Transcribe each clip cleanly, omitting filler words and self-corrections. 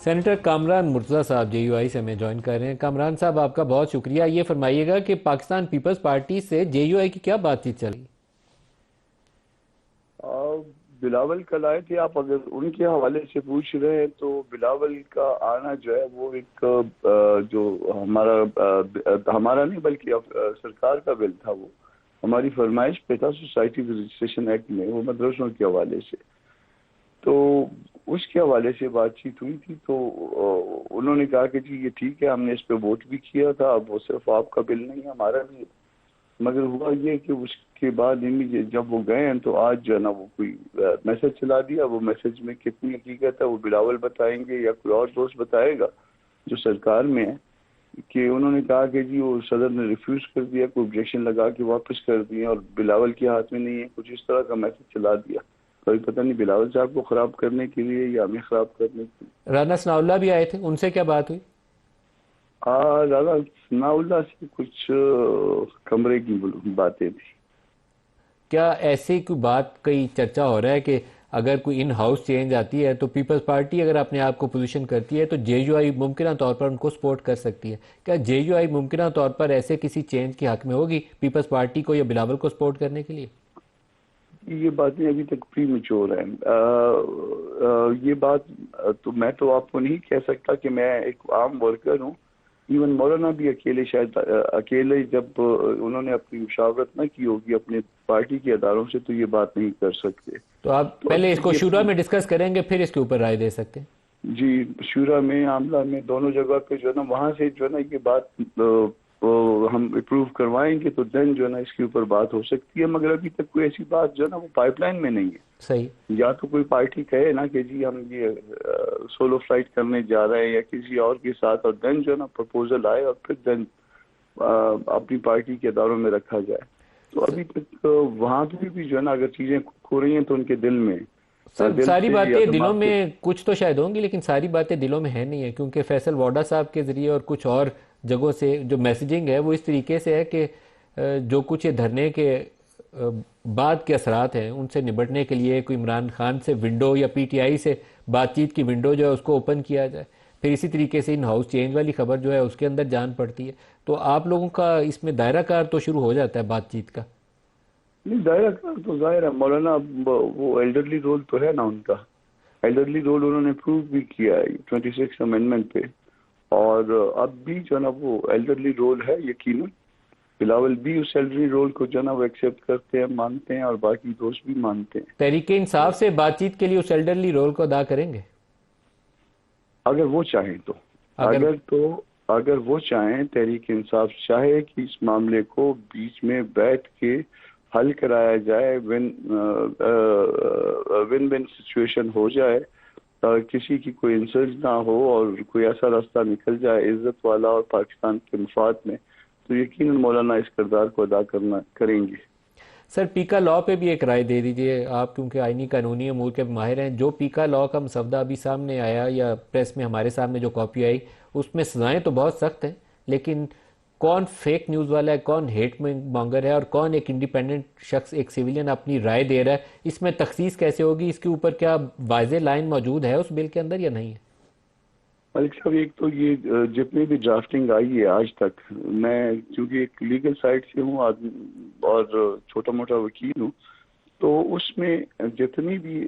Senator Kamran Murtaza صاحب جے you آئی سے ہمیں جوائن کر رہے ہیں۔ کامران صاحب آپ کا بہت شکریہ۔ یہ فرمائیے گا کہ پاکستان پیپلز پارٹی سے جے یو آئی کی کیا بات چیت چلی؟ بلاول کل آئے تھے، آپ اگر ان کے حوالے سے پوچھ رہے ہیں تو بلاول کا آنا جو ہے وہ ایک جو ہمارا نہیں بلکہ سرکار کا بل تھا، وہ ہماری فرمائش پہ تھا سوسائٹی رجسٹریشن ایکٹ میں، وہ مدرسوں کے حوالے سے، تو اس کے حوالے سے بات چیت ہوئی تھی۔ تو انہوں نے کہا کہ جی یہ ٹھیک ہے، ہم نے اس پہ ووٹ بھی کیا تھا، اب وہ صرف آپ کا بل نہیں ہمارا بھی ہے، مگر ہوا یہ کہ اس کے بعد جب وہ گئے ہیں تو آج جو ہے نا وہ کوئی میسج چلا دیا، وہ میسج میں کتنی حقیقت ہے وہ بلاول بتائیں گے یا کوئی اور دوست بتائے گا جو سرکار میں ہے، کہ انہوں نے کہا کہ جی وہ صدر نے ریفیوز کر دیا، کوئی آبجیکشن لگا کے واپس کر دیے اور بلاول کے ہاتھ میں نہیں ہے، کچھ اس طرح کا میسج چلا دیا۔ کوئی پتہ نہیں بلاول صاحب کو خراب کرنے کے لیے یا ہمیں خراب کرنے کے لیے۔ رانا ثناء اللہ بھی آئے تھے، ان سے کیا بات ہوئی؟ رانا ثناء اللہ سے کچھ کمرے کی باتیں تھی۔ کیا ایسی کوئی بات کئی چرچا ہو رہا ہے کہ اگر کوئی ان ہاؤس چینج آتی ہے تو پیپلز پارٹی اگر اپنے آپ کو پوزیشن کرتی ہے تو جے یو آئی ممکنہ طور پر ان کو سپورٹ کر سکتی ہے؟ کیا جے یو آئی ممکنہ طور پر ایسے کسی چینج کے حق میں ہوگی پیپلز پارٹی کو یا بلاول کو سپورٹ کرنے کے لیے؟ یہ باتیں ابھی تک پری میچور ہیں، یہ بات تو میں تو آپ کو نہیں کہہ سکتا کہ میں ایک عام ورکر ہوں، ایون مولانا بھی اکیلے شاید اکیلے جب انہوں نے اپنی مشاورت نہ کی ہوگی اپنے پارٹی کے اداروں سے تو یہ بات نہیں کر سکتے۔ تو آپ پہلے اس کو شورا میں ڈسکس کریں گے پھر اس کے اوپر رائے دے سکتے ہیں؟ جی، شورا میں، عاملہ میں، دونوں جگہ پہ جو ہے نا وہاں سے جو ہے نا یہ بات ہم اپروو کروائیں گے تو دین جو ہے نا اس کے اوپر بات ہو سکتی ہے، مگر ابھی تک کوئی ایسی بات جو ہے نا وہ پائپ لائن میں نہیں ہے۔ صحیح، یا تو کوئی پارٹی کہے نا کہ جی ہم یہ سولو فلائٹ کرنے جا رہے ہیں یا کسی اور کے ساتھ، اور دین جو ہے نا پرپوزل آئے اور پھر دین اپنی پارٹی کے اداروں میں رکھا جائے۔ تو ابھی تک وہاں پہ بھی جو ہے نا اگر چیزیں کھو رہی ہیں تو ان کے دل میں ساری باتیں دلوں میں کچھ تو شاید ہوں گی لیکن ساری باتیں دلوں میں ہے نہیں ہے، کیونکہ فیصل ووڈا صاحب کے ذریعے اور کچھ اور جگہوں سے جو میسیجنگ ہے وہ اس طریقے سے ہے کہ جو کچھ دھرنے کے بعد کے اثرات ہیں ان سے نبٹنے کے لیے کوئی عمران خان سے ونڈو یا پی ٹی آئی سے بات چیت کی ونڈو جو ہے اس کو اوپن کیا جائے، پھر اسی طریقے سے ان ہاؤس چینج والی خبر جو ہے اس کے اندر جان پڑتی ہے، تو آپ لوگوں کا اس میں دائرہ کار تو شروع ہو جاتا ہے بات چیت کا۔ نہیں، دائرہ کار تو ظاہر ہے مولانا، وہ ایلڈرلی رول تو ہے نا ان کا، ایلڈرلی رول انہوں نے پروو بھی کیا ہے 26 امینڈمنٹ پہ، اور اب بھی جو ہے نا وہ ایلڈرلی رول ہے، یقیناً بلاول بھی اس ایلڈرلی رول کو جو ہے نا وہ ایکسیپٹ کرتے ہیں، مانتے ہیں، اور باقی دوست بھی مانتے ہیں۔ تحریک انصاف سے بات چیت کے لیے اس ایلڈرلی رول کو ادا کریں گے اگر وہ چاہیں تو، اگر وہ چاہیں، تحریک انصاف چاہے کہ اس معاملے کو بیچ میں بیٹھ کے حل کرایا جائے، ون ون سچویشن ہو جائے، کسی کی کوئی انسلٹ نہ ہو اور کوئی ایسا راستہ نکل جائے عزت والا اور پاکستان کے مفاد میں، تو یقیناً مولانا اس کردار کو ادا کریں گے۔ سر، پیکا لاء پہ بھی ایک رائے دے دیجئے آپ، کیونکہ آئینی قانونی امور کے ماہر ہیں۔ جو پیکا لاء کا مسودہ ابھی سامنے آیا یا پریس میں ہمارے سامنے جو کاپی آئی، اس میں سزائیں تو بہت سخت ہیں، لیکن کون فیک نیوز والا ہے، کون ہیٹ مانگر ہے، اور کون ایک انڈیپینڈنٹ شخص، ایک سیویلین اپنی رائے دے رہا ہے، اس میں تخصیص کیسے ہوگی؟ اس کے اوپر کیا واضح لائن موجود ہے اس بل کے اندر یا نہیں ہے؟ ملک صاحب، ایک تو یہ جتنی بھی ڈرافٹنگ آئی ہے آج تک، میں چونکہ ایک لیگل سائٹ سے ہوں اور چھوٹا موٹا وکیل ہوں، تو اس میں جتنی بھی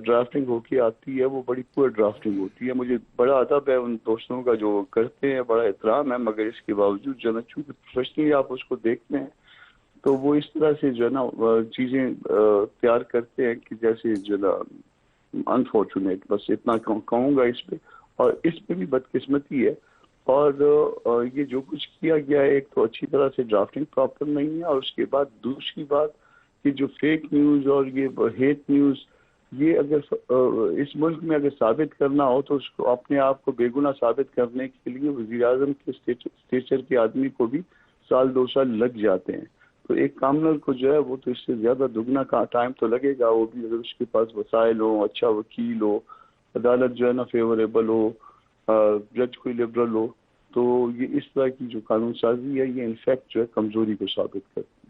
ڈرافٹنگ ہو کے آتی ہے وہ بڑی پور ڈرافٹنگ ہوتی ہے۔ مجھے بڑا ادب ہے ان دوستوں کا جو کرتے ہیں، بڑا احترام ہے، مگر اس کے باوجود جو ہے نا چونکہ پروفیشنلی آپ اس کو دیکھتے ہیں تو وہ اس طرح سے جو ہے نا چیزیں تیار کرتے ہیں کہ جیسے جو ہے نا انفارچونیٹ، بس اتنا کہوں گا اس پہ۔ اور اس پہ بھی بدقسمتی ہے، اور یہ جو کچھ کیا گیا ہے، ایک تو اچھی طرح سے ڈرافٹنگ پراپر نہیں ہے، اور اس کے بعد دوسری بات کہ جو فیک نیوز اور یہ ہیٹ نیوز، یہ اگر اس ملک میں اگر ثابت کرنا ہو تو اس کو اپنے آپ کو بے گناہ ثابت کرنے کے لیے وزیر اعظم کے اسٹیچر کے آدمی کو بھی 1-2 سال لگ جاتے ہیں، تو ایک کامنر کو جو ہے وہ تو اس سے زیادہ دگنا کا ٹائم تو لگے گا، وہ بھی اگر اس کے پاس وسائل ہو، اچھا وکیل ہو، عدالت جو ہے نا فیوریبل ہو، جج کوئی لبرل ہو، تو یہ اس طرح کی جو قانون سازی ہے یہ انفیکٹ جو ہے کمزوری کو ثابت کرتی ہے۔